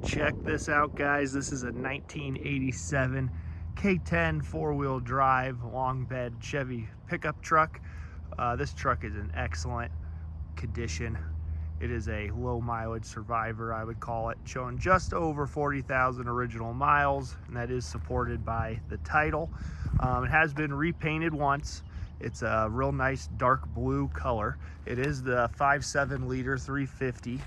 Check this out, guys. This is a 1987 K10 four-wheel drive long bed Chevy pickup truck. This truck is in excellent condition. It is a low mileage survivor, I would call it, showing just over 40,000 original miles, and that is supported by the title. It has been repainted once. It's a real nice dark blue color. It is the 5.7 liter 350.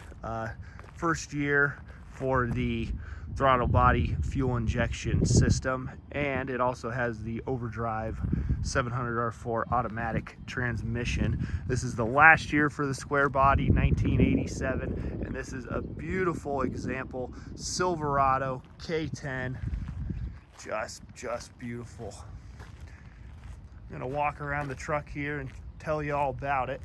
First year for the throttle body fuel injection system, and it also has the Overdrive 700R4 automatic transmission. This is the last year for the square body, 1987, and this is a beautiful example Silverado K10. Just beautiful. I'm gonna walk around the truck here and tell you all about it.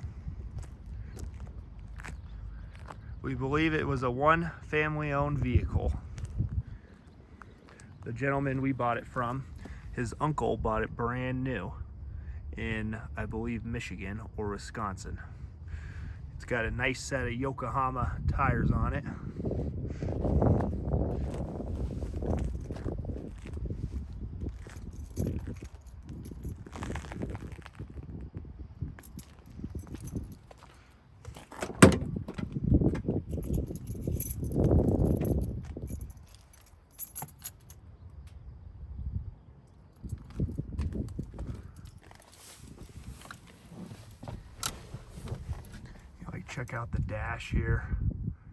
We believe it was a one family-owned vehicle. The gentleman we bought it from, his uncle bought it brand new in, I believe, Michigan or Wisconsin. It's got a nice set of Yokohama tires on it. Check out the dash here.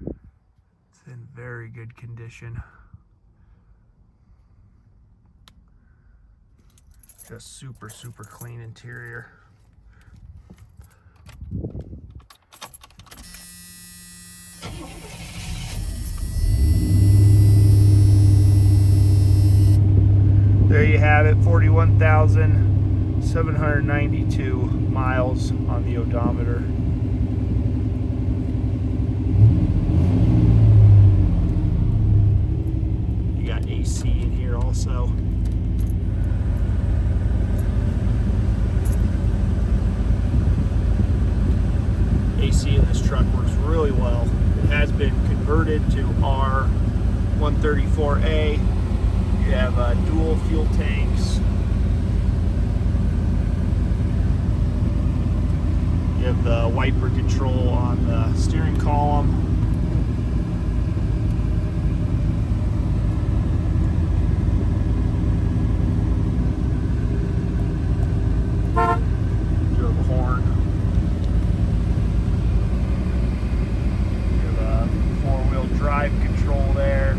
It's in very good condition. Just super clean interior. There you have it, 41,792 miles on the odometer. AC in here also. AC in this truck works really well. It has been converted to R134A. You have dual fuel tanks. You have the wiper control on the steering column. Drive control there.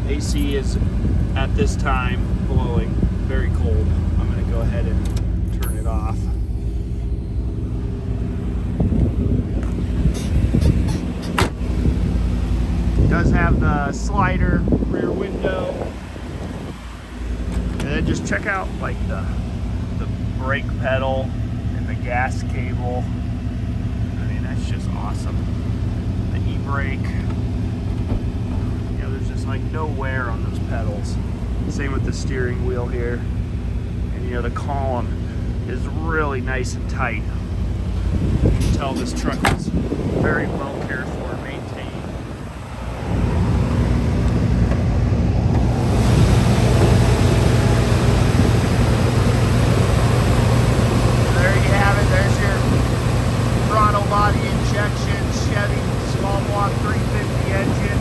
AC is at this time blowing very cold. I'm going to go ahead and turn it off. It does have the slider rear window. And then just check out like the brake pedal and the gas cable. I mean, that's just awesome. The e-brake. You know, there's just like no wear on those pedals. Same with the steering wheel here. And you know, the column is really nice and tight. You can tell this truck is very well cared for and maintained. Body injection, Chevy small block 350 engine.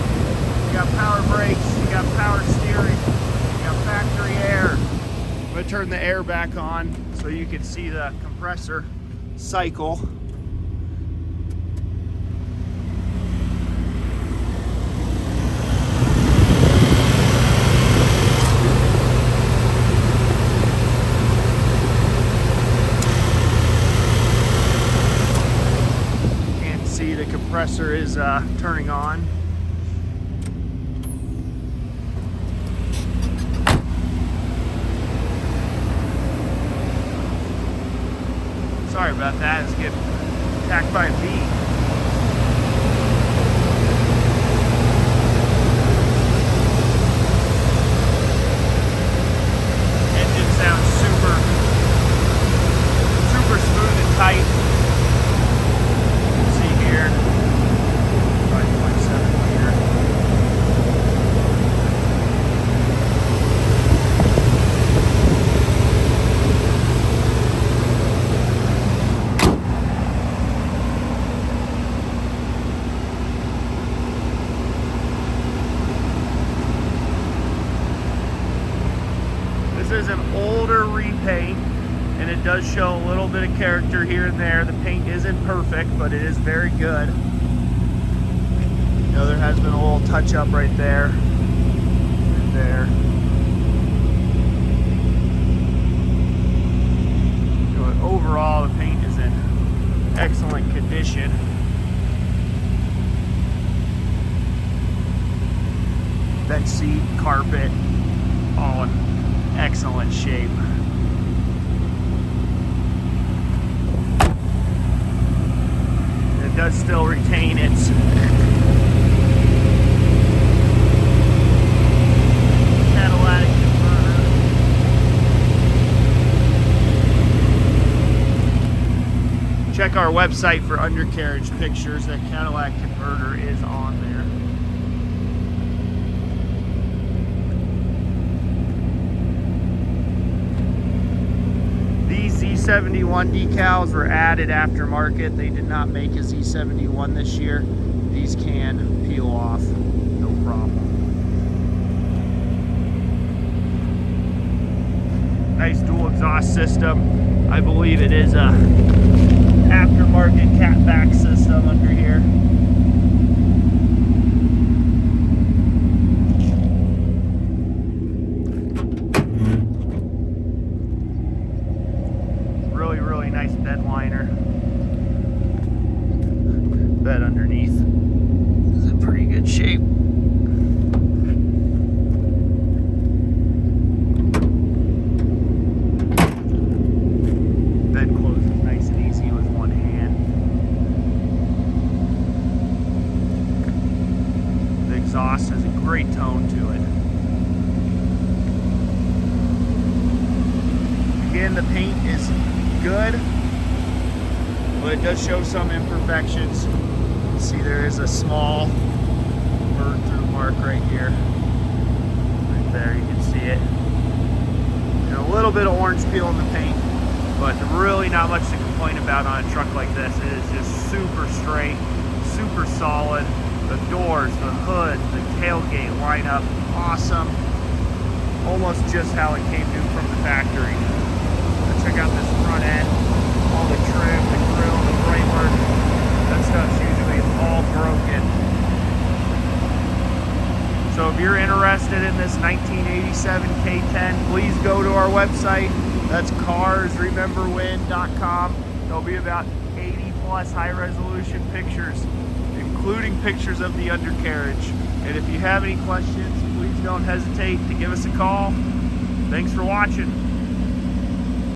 You got power brakes, you got power steering, you got factory air. I'm going to turn the air back on so you can see the compressor cycle. The compressor is turning on. Sorry about that, it's getting attacked by a bee. Engine sounds super a repaint, and it does show a little bit of character here and there. The paint isn't perfect, but it is very good. You know, there has been a little touch up right there, right there. But overall, the paint is in excellent condition. Bench seat, carpet, all in excellent shape. It does still retain its catalytic converter. Check our website for undercarriage pictures. That Cadillac converter is on there. These Z71 decals were added aftermarket. They did not make a Z71 this year. These can peel off, no problem. Nice dual exhaust system. I believe it is a aftermarket catback system under here. Really nice bed liner. Bed underneath is in pretty good shape. Bed closes nice and easy with one hand. The exhaust has a great tone to it. Again, the paint is good, but it does show some imperfections. See, there is a small burn through mark right here. Right there, you can see it. And a little bit of orange peel in the paint, but really not much to complain about on a truck like this. It is just super straight, super solid. The doors, the hood, the tailgate line up awesome. Almost just how it came new from the factory. Check out this front end, all the trim, the grill, the brake work. That stuff's usually all broken. So if you're interested in this 1987 K10, please go to our website. That's carsrememberwhen.com. There'll be about 80 plus high resolution pictures, including pictures of the undercarriage. And if you have any questions, please don't hesitate to give us a call. Thanks for watching.